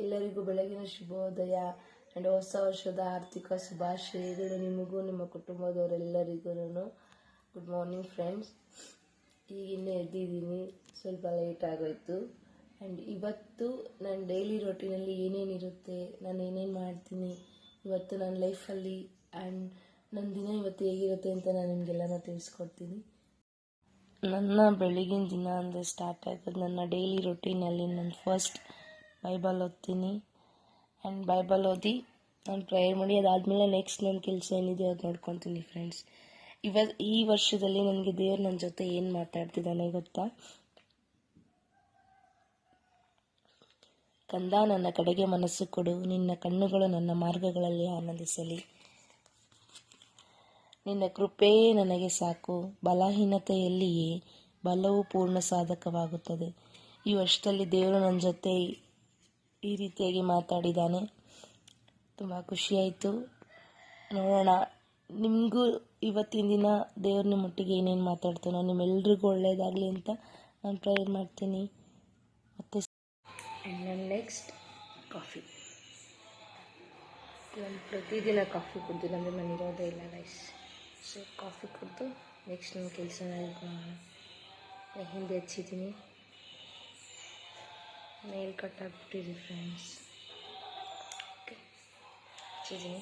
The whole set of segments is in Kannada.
ಎಲ್ಲರಿಗೂ ಬೆಳಗಿನ ಶುಭೋದಯ ಆ್ಯಂಡ್ ಹೊಸ ವರ್ಷದ ಆರ್ಥಿಕ ಶುಭಾಶಯಗಳು ನಿಮಗೂ ನಿಮ್ಮ ಕುಟುಂಬದವರೆಲ್ಲರಿಗೂ. Good morning friends. ಈಗಿನ್ನೂ ಎದ್ದಿದ್ದೀನಿ, ಸ್ವಲ್ಪ ಲೇಟ್ ಆಗೋಯ್ತು. ಆ್ಯಂಡ್ ಇವತ್ತು ನನ್ನ ಡೈಲಿ ರೊಟೀನಲ್ಲಿ ಏನೇನಿರುತ್ತೆ, ನಾನು ಏನೇನು ಮಾಡ್ತೀನಿ ಇವತ್ತು ನನ್ನ ಲೈಫಲ್ಲಿ, ಆ್ಯಂಡ್ ನನ್ನ ದಿನ ಇವತ್ತು ಹೇಗಿರುತ್ತೆ ಅಂತ ನಾನು ನಿಮಗೆಲ್ಲನೂ ತಿಳಿಸ್ಕೊಡ್ತೀನಿ. ನನ್ನ ಬೆಳಗಿನ ದಿನ ಅಂದರೆ ಸ್ಟಾರ್ಟ್ ಆಗೋದು ನನ್ನ ಡೈಲಿ ರೊಟೀನಲ್ಲಿ. ನಾನು ಫಸ್ಟ್ ಬೈಬಲ್ ಓದ್ತೀನಿ ಆ್ಯಂಡ್ ಬೈಬಲ್ ಓದಿ ನಾನು ಪ್ರೇಯರ್ ಮಾಡಿ ಅದಾದಮೇಲೆ ನೆಕ್ಸ್ಟ್ ನನ್ನ ಕೆಲಸ ಏನಿದೆ ಅದು ನೋಡ್ಕೊತೀನಿ ಫ್ರೆಂಡ್ಸ್. ಈ ವರ್ಷದಲ್ಲಿ ನನಗೆ ದೇವ್ರು ನನ್ನ ಜೊತೆ ಏನು ಮಾತಾಡ್ತಿದ್ದಾನೆ ಗೊತ್ತಾ? ಕಂದ, ನನ್ನ ಕಡೆಗೆ ಮನಸ್ಸು ಕೊಡು, ನಿನ್ನ ಕಣ್ಣುಗಳು ನನ್ನ ಮಾರ್ಗಗಳಲ್ಲಿ ಆನಂದಿಸಲಿ, ನಿನ್ನ ಕೃಪೆಯೇ ನನಗೆ ಸಾಕು, ಬಲಹೀನತೆಯಲ್ಲಿಯೇ ಬಲವು ಪೂರ್ಣ ಸಾಧಕವಾಗುತ್ತದೆ. ಈ ವರ್ಷದಲ್ಲಿ ದೇವರು ನನ್ನ ಜೊತೆ ಈ ರೀತಿಯಾಗಿ ಮಾತಾಡಿದ್ದಾನೆ. ತುಂಬ ಖುಷಿಯಾಯಿತು. ನೋಡೋಣ ನಿಮಗೂ ಇವತ್ತಿನ ದಿನ ದೇವ್ರ ನಿಮ್ಮೊಟ್ಟಿಗೆ ಏನೇನು ಮಾತಾಡ್ತಾನೋ. ನಿಮ್ಮೆಲ್ರಿಗೂ ಒಳ್ಳೆಯದಾಗಲಿ ಅಂತ ನಾನು ಪ್ರೇಯರ್ ಮಾಡ್ತೀನಿ. ಮತ್ತು ನನ್ನ ನೆಕ್ಸ್ಟ್ ಕಾಫಿ. ನಾನು ಪ್ರತಿದಿನ ಕಾಫಿ ಕುಡ್ದು ಅಂದರೆ ನಾನು ಇರೋದೇ ಇಲ್ಲ ಗೈಸ್. ಸೊ ಕಾಫಿ ಕುಡಿದು ನೆಕ್ಸ್ಟ್ ನನ್ನ ಕೆಲಸ ಮೆಹಂದಿ ಹಚ್ಚಿದ್ದೀನಿ. ನೇಲ್ ಕಟ್ ಆಗಿಬಿಟ್ಟಿದೆ ಫ್ರೆಂಡ್ಸ್. ಓಕೆ, ಹಚ್ಚಿದ್ದೀನಿ,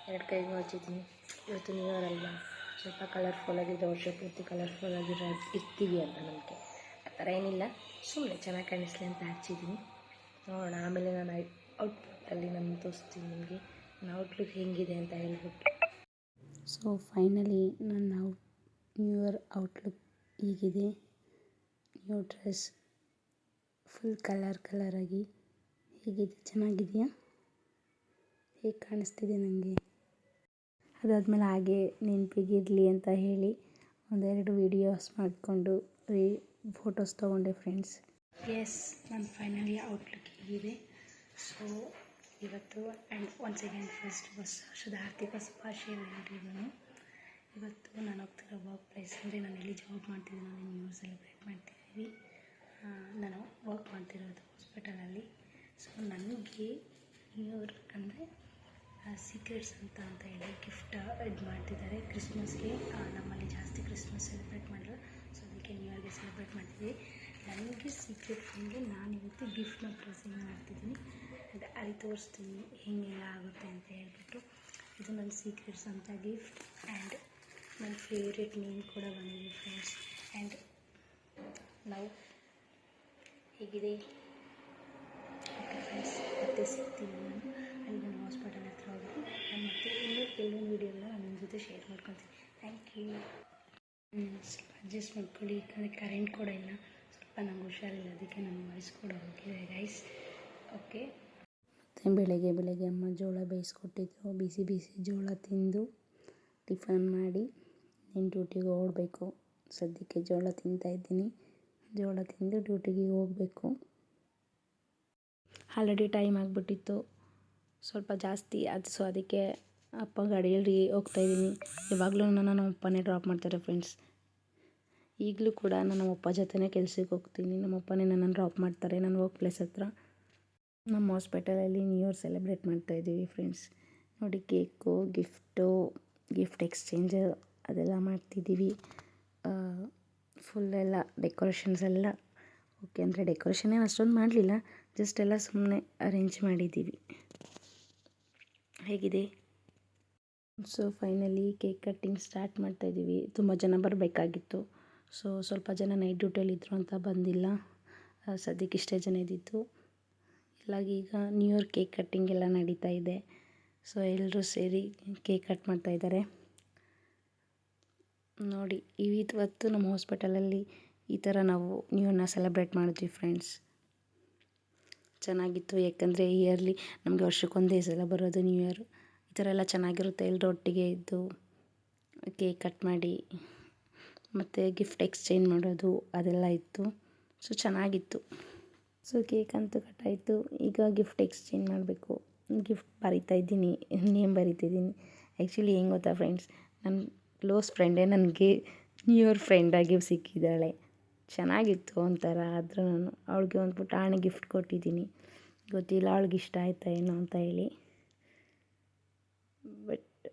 2 ಕೈಗೂ ಹಚ್ಚಿದ್ದೀನಿ. ಇವತ್ತು ನ್ಯೂ ಇಯರ್ ಅಲ್ವಾ, ಸ್ವಲ್ಪ ಕಲರ್ಫುಲ್ ಆಗಿರೋ, ವರ್ಷ ಪೂರ್ತಿ ಕಲರ್ಫುಲ್ ಆಗಿರೋ ಇರ್ತೀವಿ ಅಂತ ನಮಗೆ. ಆ ಥರ ಏನಿಲ್ಲ, ಸುಮ್ಮನೆ ಚೆನ್ನಾಗಿ ಕಾಣಿಸ್ಲಿ ಅಂತ ಹಚ್ಚಿದ್ದೀನಿ. ನೋಡೋಣ ಆಮೇಲೆ ನಾನು ಔಟ್ಪುಟ್ಟಲ್ಲಿ ನಾನು ತೋರಿಸ್ತೀನಿ ನಿಮಗೆ ನನ್ನ ಔಟ್ಲುಕ್ ಹೆಂಗಿದೆ ಅಂತ ಹೇಳ್ಬಿಟ್ಟು. ಸೊ ಫೈನಲಿ ನನ್ನ ನ್ಯೂ ಇಯರ್ ಔಟ್ಲುಕ್ ಹೀಗಿದೆ. ನ್ಯೂ ಡ್ರೆಸ್ ಫುಲ್ ಕಲರಾಗಿ ಹೇಗಿದೆ, ಚೆನ್ನಾಗಿದೆಯಾ? ಹೇಗೆ ಕಾಣಿಸ್ತಿದೆ ನನಗೆ? ಅದಾದಮೇಲೆ ಹಾಗೆ ನೆನಪಿಗಿರಲಿ ಅಂತ ಹೇಳಿ ಒಂದೆರಡು ವೀಡಿಯೋಸ್ ಮಾಡಿಕೊಂಡು ಫೋಟೋಸ್ ತೊಗೊಂಡೆ ಫ್ರೆಂಡ್ಸ್. ಎಸ್, ನನ್ನ ಫೈನಲಿ ಔಟ್ಲುಕ್ ಹೀಗಿದೆ. ಸೊ ಇವತ್ತು ಆ್ಯಂಡ್ ಒನ್ಸ್ ಅಗೇನ್ ಫಸ್ಟ್ ಹೊಸ ವರ್ಷದ ಆರ್ಥಿಕ ಶುಭಾಶಯಗಳು. ಇವತ್ತು ನಾನು ಹೋಗ್ತಿರೋ ವರ್ಕ್ ಪ್ಲೇಸ್ ಅಂದರೆ ನಾನು ಎಲ್ಲಿ ಜಾಬ್ ಮಾಡ್ತಿದ್ದೀನಿ, ನಾನು ನ್ಯೂ ಇಯರ್ ಸೆಲೆಬ್ರೇಟ್ ಮಾಡ್ತಿದ್ದೀವಿ. ನಾನು ವರ್ಕ್ ಮಾಡ್ತಿರೋದು ಹಾಸ್ಪಿಟಲಲ್ಲಿ. ಸೊ ನನಗೆ ನ್ಯೂ ಇಯರ್ ಅಂದರೆ ಸೀಕ್ರೆಟ್ಸ್ ಅಂತ ಹೇಳಿ ಗಿಫ್ಟ್ ಇದು ಮಾಡ್ತಿದ್ದಾರೆ ಕ್ರಿಸ್ಮಸ್ಗೆ. ನಮ್ಮಲ್ಲಿ ಜಾಸ್ತಿ ಕ್ರಿಸ್ಮಸ್ ಸೆಲೆಬ್ರೇಟ್ ಮಾಡಿಲ್ಲ, ಸೊ ಅದಕ್ಕೆ ನ್ಯೂ ಇಯರ್ಗೆ ಸೆಲೆಬ್ರೇಟ್ ಮಾಡ್ತಿದ್ದೀವಿ. ನನಗೆ ಸೀಕ್ರೆಟ್ ಅಂದರೆ ನಾನು ಇವತ್ತು ಗಿಫ್ಟ್ನ ಪ್ರೆಸೆಂಟ್ ಮಾಡ್ತಿದ್ದೀನಿ. ಅಲ್ಲಿ ತೋರಿಸ್ತೀನಿ ಹೇಗೆಲ್ಲ ಆಗುತ್ತೆ ಅಂತ ಹೇಳ್ಬಿಟ್ಟು. ಇದು ನನ್ನ ಸೀಕ್ರೆಟ್ಸ್ ಅಂತ ಗಿಫ್ಟ್. ಆ್ಯಂಡ್ ನನ್ನ ಫೇವ್ರೇಟ್ ನೇಮ್ ಕೂಡ ಬಂದಿದೆ ಫ್ರೆಂಡ್ಸ್. ಆ್ಯಂಡ್ ನಾವು ಹೇಗಿದೆ ಓಕೆ ಫ್ರೆಂಡ್ಸ್, ಮತ್ತೆ ಸಿಗ್ತೀನಿ ನಾನು. ಅಲ್ಲಿ ನಾನು ಹಾಸ್ಪಿಟಲ್ ಹತ್ರ ಹೋಗಿ ನಾನು ಮತ್ತೆ ಇನ್ನೊಂದು ವೀಡಿಯೋನ ನಾನು ನಿಮ್ಮ ಜೊತೆ ಶೇರ್ ಮಾಡ್ಕೊತೀನಿ. Thank you. ಸ್ವಲ್ಪ ಅಡ್ಜಸ್ಟ್ ಮಾಡ್ಕೊಳ್ಳಿ, ಯಾಕಂದರೆ ಕರೆಂಟ್ ಕೂಡ ಇಲ್ಲ, ಸ್ವಲ್ಪ ನಂಗೆ ಹುಷಾರಿಲ್ಲ, ಅದಕ್ಕೆ ನನ್ನ ವಾಯ್ಸ್ ಕೂಡ ಹೋಗಿದೆ ಗೈಸ್. ಓಕೆ. ಮತ್ತು ಬೆಳಗ್ಗೆ ಅಮ್ಮ ಜೋಳ ಬೇಯಿಸ್ಕೊಟ್ಟಿದ್ರು. ಬಿಸಿ ಜೋಳ ತಿಂದು ಟಿಫನ್ ಮಾಡಿ నేను ಡ್ಯೂಟಿಗೆ ಹೋಗಬೇಕು. ಸದ್ಯಕ್ಕೆ ಜೋಳ ತಿಂತಾಯಿದ್ದೀನಿ. ಜೋಳ ತಿಂದು ಡ್ಯೂಟಿಗೆ ಹೋಗಬೇಕು. ಆಲ್ರೆಡಿ ಟೈಮ್ ಆಗಿಬಿಟ್ಟಿತ್ತು ಸ್ವಲ್ಪ ಜಾಸ್ತಿ ಅದು. ಸೊ ಅದಕ್ಕೆ ಅಪ್ಪ ಗಾಡಿಯಲ್ಲಿ ಹೋಗ್ತಾಯಿದ್ದೀನಿ. ಇವಾಗಲೂ ನಮ್ಮ ಅಪ್ಪನೇ ಡ್ರಾಪ್ ಮಾಡ್ತಾರೆ ಫ್ರೆಂಡ್ಸ್. ಈಗಲೂ ಕೂಡ ನಾನು ನಮ್ಮ ಅಪ್ಪ ಜೊತೆನೇ ಕೆಲ್ಸಕ್ಕೆ ಹೋಗ್ತೀನಿ. ನಮ್ಮ ಅಪ್ಪನೇ ನನ್ನನ್ನು ಡ್ರಾಪ್ ಮಾಡ್ತಾರೆ ನನ್ನ ವರ್ಕ್ ಪ್ಲೇಸ್ ಹತ್ರ. ನಮ್ಮ ಹಾಸ್ಪಿಟಲಲ್ಲಿ ನ್ಯೂ ಇಯರ್ ಸೆಲೆಬ್ರೇಟ್ ಮಾಡ್ತಾಯಿದ್ದೀವಿ ಫ್ರೆಂಡ್ಸ್. ನೋಡಿ, ಕೇಕು, ಗಿಫ್ಟ್ ಎಕ್ಸ್ಚೇಂಜ್ ಅದೆಲ್ಲ ಮಾಡ್ತಿದ್ದೀವಿ. ಫುಲ್ಲೆಲ್ಲ ಡೆಕೋರೇಷನ್ಸ್ ಎಲ್ಲ ಓಕೆ. ಅಂದರೆ ಡೆಕೋರೇಷನ್ ಏನು ಅಷ್ಟೊಂದು ಮಾಡಲಿಲ್ಲ, ಜಸ್ಟ್ ಎಲ್ಲ ಸುಮ್ಮನೆ ಅರೇಂಜ್ ಮಾಡಿದ್ದೀವಿ. ಹೇಗಿದೆ? So finally cake cutting start ಮಾಡ್ತಾಯಿದ್ದೀವಿ. ತುಂಬ ಜನ ಬರಬೇಕಾಗಿತ್ತು. ಸೊ ಸ್ವಲ್ಪ ಜನ ನೈಟ್ ಡ್ಯೂಟಿಯಲ್ಲಿದ್ದರು ಅಂತ ಬಂದಿಲ್ಲ. ಸದ್ಯಕ್ಕೆ ಇಷ್ಟೇ ಜನ ಇದ್ದಿತ್ತು. ಈಗ ನ್ಯೂ ಇಯರ್ ಕೇಕ್ ಕಟ್ಟಿಂಗ್ ಎಲ್ಲ ನಡೀತಾ ಇದೆ. ಸೊ ಎಲ್ಲರೂ ಸೇರಿ ಕೇಕ್ ಕಟ್ ಮಾಡ್ತಾಯಿದ್ದಾರೆ ನೋಡಿ. ಇವತ್ತು ನಮ್ಮ ಹಾಸ್ಪಿಟಲಲ್ಲಿ ಈ ಥರ ನಾವು ನ್ಯೂ ಇಯರ್ನ ಸೆಲೆಬ್ರೇಟ್ ಮಾಡಿದ್ವಿ ಫ್ರೆಂಡ್ಸ್. ಚೆನ್ನಾಗಿತ್ತು, ಯಾಕಂದರೆ ಇಯರ್ಲಿ ನಮಗೆ ವರ್ಷಕ್ಕೊಂದೇ ಸಲ ಬರೋದು ನ್ಯೂ ಇಯರ್. ಈ ಥರ ಎಲ್ಲ ಚೆನ್ನಾಗಿರುತ್ತೆ, ಎಲ್ಲರೂ ಒಟ್ಟಿಗೆ ಇದ್ದು ಕೇಕ್ ಕಟ್ ಮಾಡಿ ಮತ್ತು ಗಿಫ್ಟ್ ಎಕ್ಸ್ಚೇಂಜ್ ಮಾಡೋದು ಅದೆಲ್ಲ ಇತ್ತು. ಸೊ ಚೆನ್ನಾಗಿತ್ತು. ಸೊ ಕೇಕ್ ಅಂತೂ ಕಟ್ಟಾಯಿತು. ಈಗ ಗಿಫ್ಟ್ ಎಕ್ಸ್ಚೇಂಜ್ ಮಾಡಬೇಕು. ಗಿಫ್ಟ್ ಬರಿತಾಯಿದ್ದೀನಿ, ನೇಮ್ ಬರಿತಿದ್ದೀನಿ. ಆ್ಯಕ್ಚುಲಿ ಹೆಂಗೆ ಗೊತ್ತಾ ಫ್ರೆಂಡ್ಸ್, ನನ್ನ ಕ್ಲೋಸ್ ಫ್ರೆಂಡೇ ನನಗೆ ನ್ಯೂ ಇಯರ್ ಫ್ರೆಂಡಾಗಿ ಸಿಕ್ಕಿದ್ದಾಳೆ. ಚೆನ್ನಾಗಿತ್ತು ಒಂಥರ. ಆದರೂ ನಾನು ಅವಳಿಗೆ ಒಂದು ಪುಟಾಣಿ ಗಿಫ್ಟ್ ಕೊಟ್ಟಿದ್ದೀನಿ. ಗೊತ್ತಿಲ್ಲ ಅವಳಿಗೆ ಇಷ್ಟ ಆಯ್ತಾ ಏನೋ ಅಂತ ಹೇಳಿ. ಬಟ್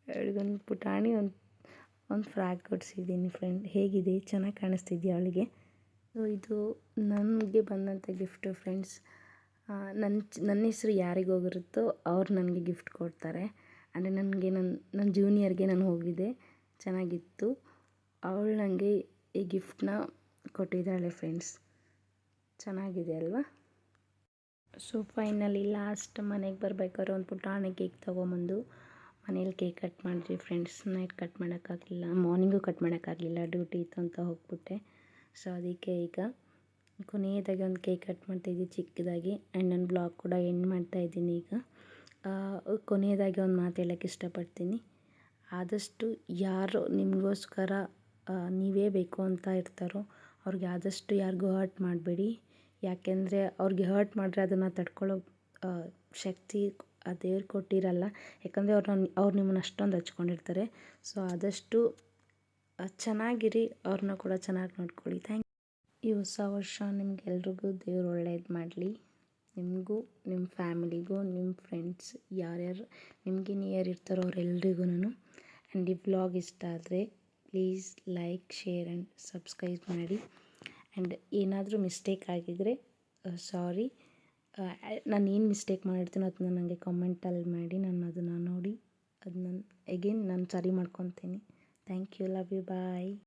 ಅವಳಿಗೊಂದು ಪುಟಾಣಿ ಒಂದು ಫ್ರಾಕ್ ಕೊಡಿಸಿದ್ದೀನಿ ಫ್ರೆಂಡ್. ಹೇಗಿದೆ, ಚೆನ್ನಾಗಿ ಕಾಣಿಸ್ತಿದ್ಯಾ ಅವಳಿಗೆ? ಸೊ ಇದು ನನಗೆ ಬಂದಂಥ ಗಿಫ್ಟು ಫ್ರೆಂಡ್ಸ್. ನನ್ನ ಹೆಸ್ರು ಯಾರಿಗೆ ಹೋಗಿರುತ್ತೋ ಅವ್ರು ನನಗೆ ಗಿಫ್ಟ್ ಕೊಡ್ತಾರೆ. ಅಂದರೆ ನನ್ನ ಜೂನಿಯರ್ಗೆ ನಾನು ಹೋಗಿದ್ದೆ, ಚೆನ್ನಾಗಿತ್ತು. ಅವಳು ನನಗೆ ಈ ಗಿಫ್ಟನ್ನ ಕೊಟ್ಟಿದ್ದಾಳೆ ಫ್ರೆಂಡ್ಸ್. ಚೆನ್ನಾಗಿದೆ ಅಲ್ವಾ? ಸೊ ಫೈನಲಿ ಲಾಸ್ಟ್ ಮನೆಗೆ ಬರ್ಬೇಕಾದ್ರೆ ಒಂದು ಪುಟಾಣಿ ಕೇಕ್ ತೊಗೊಂಬಂದು ಮನೇಲಿ ಕೇಕ್ ಕಟ್ ಮಾಡಿದ್ವಿ ಫ್ರೆಂಡ್ಸ್. ನೈಟ್ ಕಟ್ ಮಾಡೋಕ್ಕಾಗಲಿಲ್ಲ, ಮಾರ್ನಿಂಗು ಕಟ್ ಮಾಡೋಕ್ಕಾಗಲಿಲ್ಲ, ಡ್ಯೂಟಿ ಇತ್ತು ಅಂತ ಹೋಗ್ಬಿಟ್ಟೆ. ಸೊ ಅದಕ್ಕೆ ಈಗ ಕೊನೆಯದಾಗಿ ಒಂದು ಕೇಕ್ ಕಟ್ ಮಾಡ್ತಾಯಿದ್ವಿ ಚಿಕ್ಕದಾಗಿ. ಆ್ಯಂಡ್ ನನ್ನ ಬ್ಲಾಗ್ ಕೂಡ ಎಂಡ್ ಮಾಡ್ತಾಯಿದ್ದೀನಿ ಈಗ. ಕೊನೆಯದಾಗಿ ಒಂದು ಮಾತು ಹೇಳೋಕ್ಕೆ ಇಷ್ಟಪಡ್ತೀನಿ. ಆದಷ್ಟು ಯಾರು ನಿಮಗೋಸ್ಕರ ನೀವೇ ಬೇಕು ಅಂತ ಇರ್ತಾರೋ ಅವ್ರಿಗೆ ಆದಷ್ಟು ಯಾರಿಗೂ ಹರ್ಟ್ ಮಾಡಬೇಡಿ. ಯಾಕೆಂದರೆ ಅವ್ರಿಗೆ ಹರ್ಟ್ ಮಾಡಿದ್ರೆ ಅದನ್ನು ತಡ್ಕೊಳ್ಳೋ ಶಕ್ತಿ ಆ ದೇವ್ರು ಕೊಟ್ಟಿರಲ್ಲ. ಯಾಕಂದರೆ ಅವ್ರು ನಿಮ್ಮನ್ನು ಅಷ್ಟೊಂದು ಹಚ್ಕೊಂಡಿರ್ತಾರೆ. ಸೊ ಆದಷ್ಟು ಚೆನ್ನಾಗಿರಿ, ಅವ್ರನ್ನ ಕೂಡ ಚೆನ್ನಾಗಿ ನೋಡ್ಕೊಳ್ಳಿ. ಈ ಹೊಸ ವರ್ಷ ನಿಮಗೆಲ್ರಿಗೂ ದೇವ್ರು ಒಳ್ಳೇದು ಮಾಡಲಿ. ನಿಮಗೂ, ನಿಮ್ಮ ಫ್ಯಾಮಿಲಿಗೂ, ನಿಮ್ಮ ಫ್ರೆಂಡ್ಸ್ ಯಾರ್ಯಾರು ನಿಮಗೆ ನಿಯರ್ ಇರ್ತಾರೋ ಅವರೆಲ್ರಿಗೂ. ಆ್ಯಂಡ್ ಈ ವ್ಲಾಗ್ ಇಷ್ಟ ಆದರೆ please like, share and subscribe ಮಾಡಿ. ಆ್ಯಂಡ್ ಏನಾದರೂ ಮಿಸ್ಟೇಕ್ ಆಗಿದ್ದರೆ ಸಾರಿ. ನಾನು ಏನು ಮಿಸ್ಟೇಕ್ ಮಾಡಿರ್ತೀನೋ ಅದನ್ನ ನನಗೆ ಕಾಮೆಂಟಲ್ಲಿ ಮಾಡಿ, ನಾನು ಅದನ್ನು ನೋಡಿ ಅದನ್ನ ನಾನು ಸರಿ ಮಾಡ್ಕೊತೀನಿ. Thank you, love you, bye.